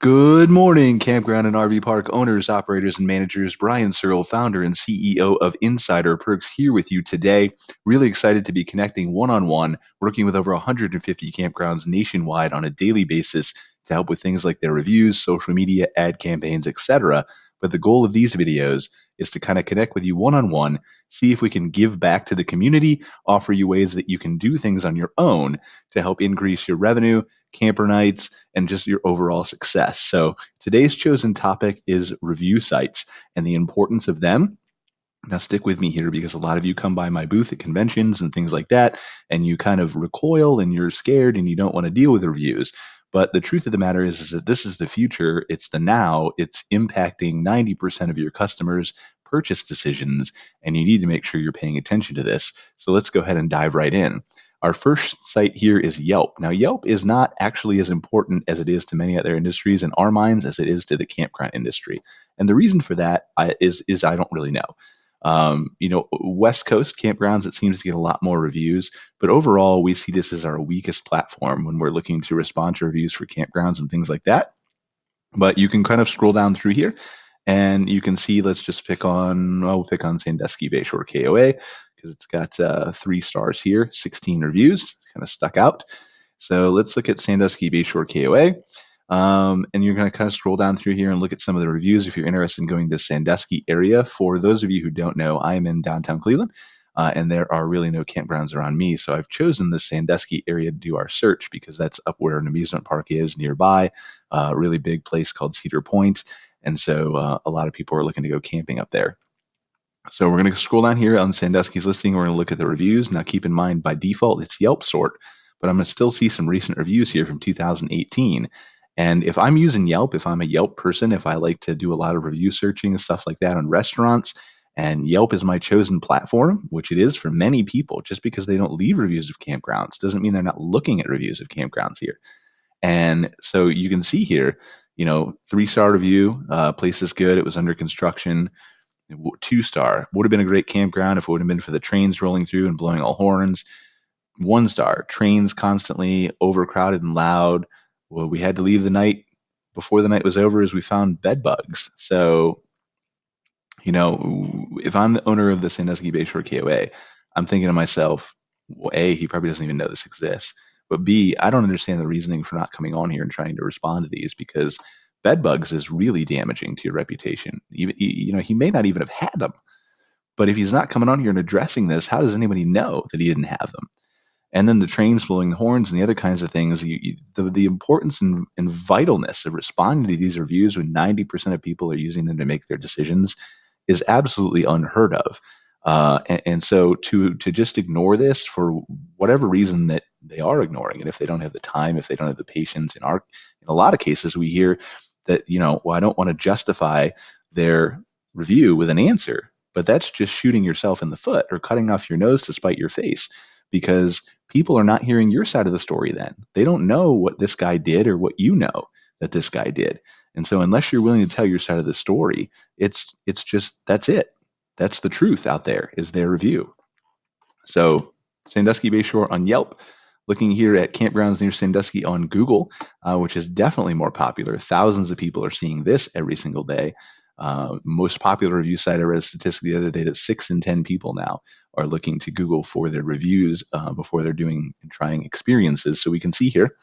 Good morning, Campground and RV Park owners, operators, and managers. Brian Searle, founder and CEO of Insider Perks, here with you today. Really excited to be connecting one on one, working with over 150 campgrounds nationwide on a daily basis to help with things like their reviews, social media, ad campaigns, etc. But the goal of these videos is to kind of connect with you one on one, see if we can give back to the community, offer you ways that you can do things on your own to help increase your revenue, camper nights, and just your overall success. So today's chosen topic is review sites and the importance of them. Now, stick with me here because a lot of you come by my booth at conventions and things like that, and you kind of recoil and you're scared and you don't want to deal with reviews. But the truth of the matter is that this is the future. It's the now. It's impacting 90% of your customers' purchase decisions, and you need to make sure you're paying attention to this. So let's go ahead and dive right in. Our first site here is Yelp. Now, Yelp is not actually as important as it is to many other industries in our minds as it is to the campground industry. And the reason for that is I don't really know. West Coast campgrounds, it seems to get a lot more reviews, but overall, we see this as our weakest platform when we're looking to respond to reviews for campgrounds and things like that. But you can kind of scroll down through here and you can see, let's just we'll pick on Sandusky Bayshore KOA because it's got 3 stars here, 16 reviews, kind of stuck out. So let's look at Sandusky Bayshore KOA. And you're going to kind of scroll down through here and look at some of the reviews if you're interested in going to the Sandusky area. For those of you who don't know, I'm in downtown Cleveland, and there are really no campgrounds around me. So I've chosen the Sandusky area to do our search because that's up where an amusement park is nearby, a really big place called Cedar Point. And so a lot of people are looking to go camping up there. So we're going to scroll down here on Sandusky's listing. We're going to look at the reviews. Now, keep in mind, by default, it's Yelp sort, but I'm going to still see some recent reviews here from 2018. And if I'm using Yelp, if I'm a Yelp person, if I like to do a lot of review searching and stuff like that on restaurants, and Yelp is my chosen platform, which it is for many people, just because they don't leave reviews of campgrounds doesn't mean they're not looking at reviews of campgrounds here. And so you can see here, 3-star review, place is good. It was under construction. 2-star, would have been a great campground if it would have been for the trains rolling through and blowing all horns. 1-star, trains constantly overcrowded and loud. Well, we had to leave the night before the night was over as we found bed bugs. So, if I'm the owner of the Sandusky Bayshore KOA, I'm thinking to myself, well, A, he probably doesn't even know this exists. But B, I don't understand the reasoning for not coming on here and trying to respond to these because bed bugs is really damaging to your reputation. He may not even have had them. But if he's not coming on here and addressing this, how does anybody know that he didn't have them? And then the trains blowing the horns and the other kinds of things. The importance and vitalness of responding to these reviews when 90% of people are using them to make their decisions is absolutely unheard of. And so to just ignore this for whatever reason that they are ignoring it, if they don't have the time, if they don't have the patience, in a lot of cases we hear that I don't want to justify their review with an answer, but that's just shooting yourself in the foot or cutting off your nose to spite your face because people are not hearing your side of the story then. They don't know what this guy did or what you know that this guy did. And so unless you're willing to tell your side of the story, it's just that's it. That's the truth out there is their review. So Sandusky Bayshore on Yelp. Looking here at campgrounds near Sandusky on Google, which is definitely more popular. Thousands of people are seeing this every single day. Most popular review site, I read a statistic the other day that 6 in 10 people now are looking to Google for their reviews before they're doing and trying experiences. So we can see here,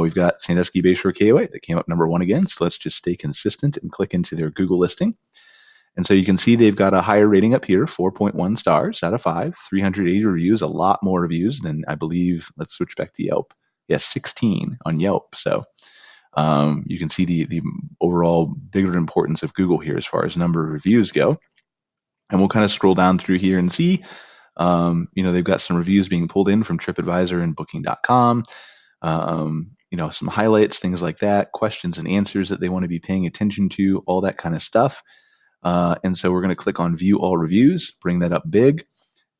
we've got Sandusky Bayshore KOA that came up number 1 again. So let's just stay consistent and click into their Google listing. And so you can see they've got a higher rating up here, 4.1 stars out of 5, 380 reviews, a lot more reviews than I believe. Let's switch back to Yelp. Yes, 16 on Yelp. So you can see the overall bigger importance of Google here as far as number of reviews go. And we'll kind of scroll down through here and see, they've got some reviews being pulled in from TripAdvisor and Booking.com. Some highlights, things like that, questions and answers that they want to be paying attention to, all that kind of stuff. And so we're going to click on View All Reviews, bring that up big.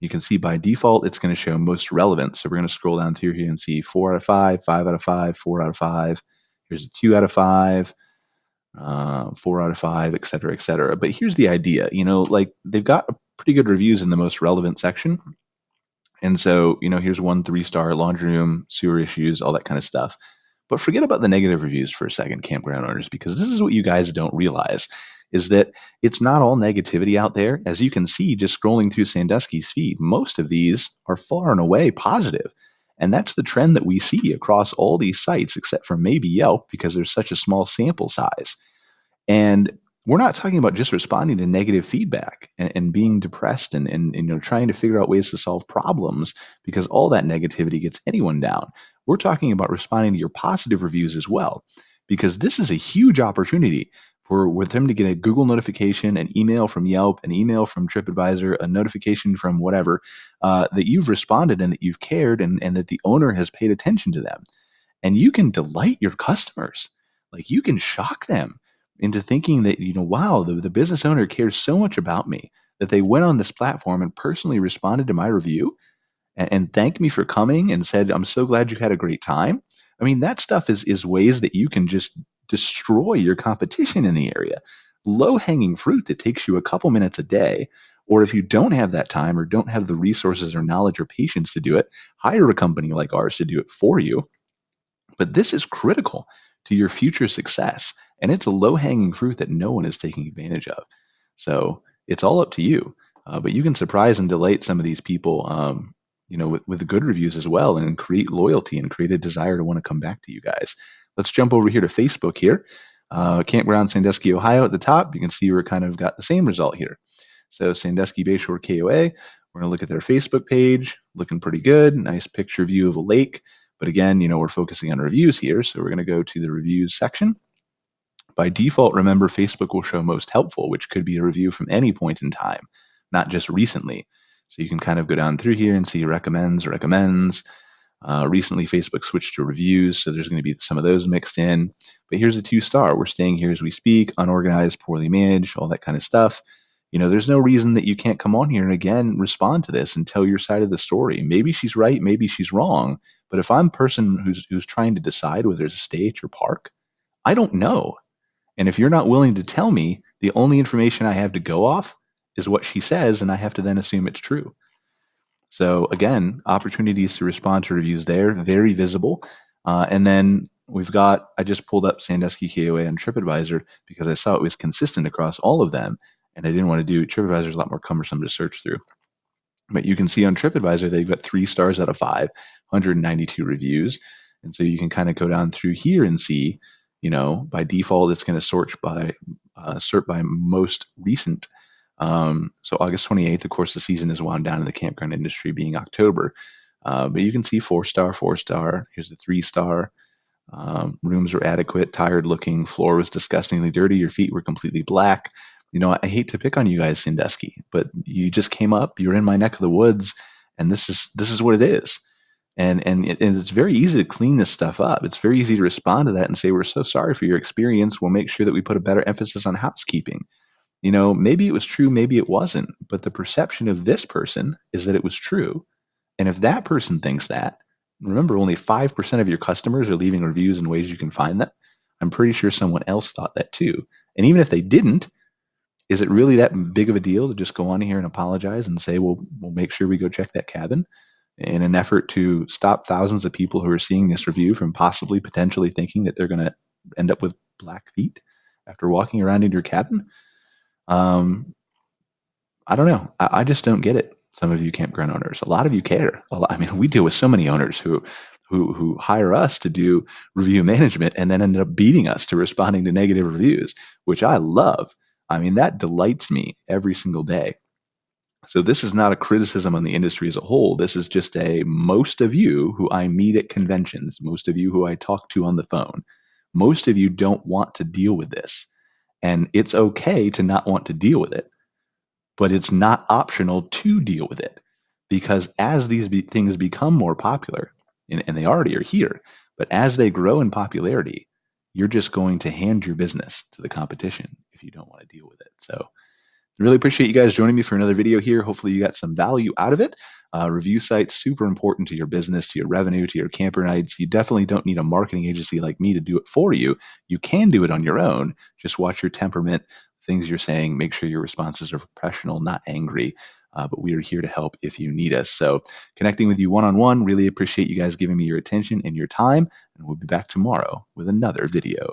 You can see by default, it's going to show most relevant. So we're going to scroll down to here and see 4 out of 5, 5 out of 5, 4 out of 5. Here's a 2 out of 5, 4 out of 5, et cetera, et cetera. But here's the idea, they've got pretty good reviews in the most relevant section. And so, here's 1 3-star laundry room, sewer issues, all that kind of stuff. But forget about the negative reviews for a second, campground owners, because this is what you guys don't realize is that it's not all negativity out there. As you can see, just scrolling through Sandusky's feed, most of these are far and away positive. And that's the trend that we see across all these sites, except for maybe Yelp, because there's such a small sample size. And we're not talking about just responding to negative feedback and being depressed and trying to figure out ways to solve problems because all that negativity gets anyone down. We're talking about responding to your positive reviews as well, because this is a huge opportunity for with them to get a Google notification, an email from Yelp, an email from TripAdvisor, a notification from whatever, that you've responded and that you've cared and that the owner has paid attention to them. And you can delight your customers. Like you can shock them into thinking that, wow, the business owner cares so much about me that they went on this platform and personally responded to my review and thanked me for coming and said, I'm so glad you had a great time. I mean, that stuff is ways that you can just destroy your competition in the area. Low hanging fruit that takes you a couple minutes a day. Or if you don't have that time or don't have the resources or knowledge or patience to do it, hire a company like ours to do it for you. But this is critical to your future success. And it's a low hanging fruit that no one is taking advantage of. So it's all up to you. But you can surprise and delight some of these people, with good reviews as well and create loyalty and create a desire to want to come back to you guys. Let's jump over here to Facebook here. Campground Sandusky, Ohio at the top. You can see we're kind of got the same result here. So Sandusky Bayshore KOA, we're going to look at their Facebook page, looking pretty good. Nice picture view of a lake. But again, we're focusing on reviews here. So we're going to go to the reviews section. By default, remember, Facebook will show most helpful, which could be a review from any point in time, not just recently. So you can kind of go down through here and see recommends. Recently, Facebook switched to reviews, so there's going to be some of those mixed in. But here's a 2-star. We're staying here as we speak, unorganized, poorly managed, all that kind of stuff. There's no reason that you can't come on here and again respond to this and tell your side of the story. Maybe she's right, maybe she's wrong. But if I'm a person who's trying to decide whether to stay at your park, I don't know. And if you're not willing to tell me, the only information I have to go off is what she says, and I have to then assume it's true. So again, opportunities to respond to reviews there, very visible. And then I just pulled up Sandusky KOA on TripAdvisor because I saw it was consistent across all of them, and I didn't want to do TripAdvisor is a lot more cumbersome to search through. But you can see on TripAdvisor, they've got 3 stars out of 5, 192 reviews. And so you can kind of go down through here and see, by default, it's going to sort by most recent. So August 28th, of course, the season is wound down in the campground industry being October. But you can see 4-star, 4-star. Here's the 3-star. Rooms were adequate, tired looking. Floor was disgustingly dirty. Your feet were completely black. I hate to pick on you guys, Sandusky, but you just came up. You're in my neck of the woods, and this is what it is. And it's very easy to clean this stuff up. It's very easy to respond to that and say, we're so sorry for your experience. We'll make sure that we put a better emphasis on housekeeping. Maybe it was true, maybe it wasn't, but the perception of this person is that it was true. And if that person thinks that, remember, only 5% of your customers are leaving reviews in ways you can find them. I'm pretty sure someone else thought that too. And even if they didn't, is it really that big of a deal to just go on here and apologize and say, we'll make sure we go check that cabin in an effort to stop thousands of people who are seeing this review from potentially thinking that they're going to end up with black feet after walking around in your cabin? I don't know. I just don't get it. Some of you campground owners, a lot of you care. I mean, we deal with so many owners who hire us to do review management and then end up beating us to responding to negative reviews, which I love. I mean, that delights me every single day. So this is not a criticism on the industry as a whole. This is just most of you who I meet at conventions, most of you who I talk to on the phone, most of you don't want to deal with this. And it's okay to not want to deal with it, but it's not optional to deal with it, because as these things become more popular, and they already are here, but as they grow in popularity, you're just going to hand your business to the competition if you don't want to deal with it. So really appreciate you guys joining me for another video here. Hopefully you got some value out of it. Review sites, super important to your business, to your revenue, to your camper nights. You definitely don't need a marketing agency like me to do it for you. You can do it on your own. Just watch your temperament, things you're saying, make sure your responses are professional, not angry. but we are here to help if you need us. So connecting with you one-on-one, really appreciate you guys giving me your attention and your time, and we'll be back tomorrow with another video.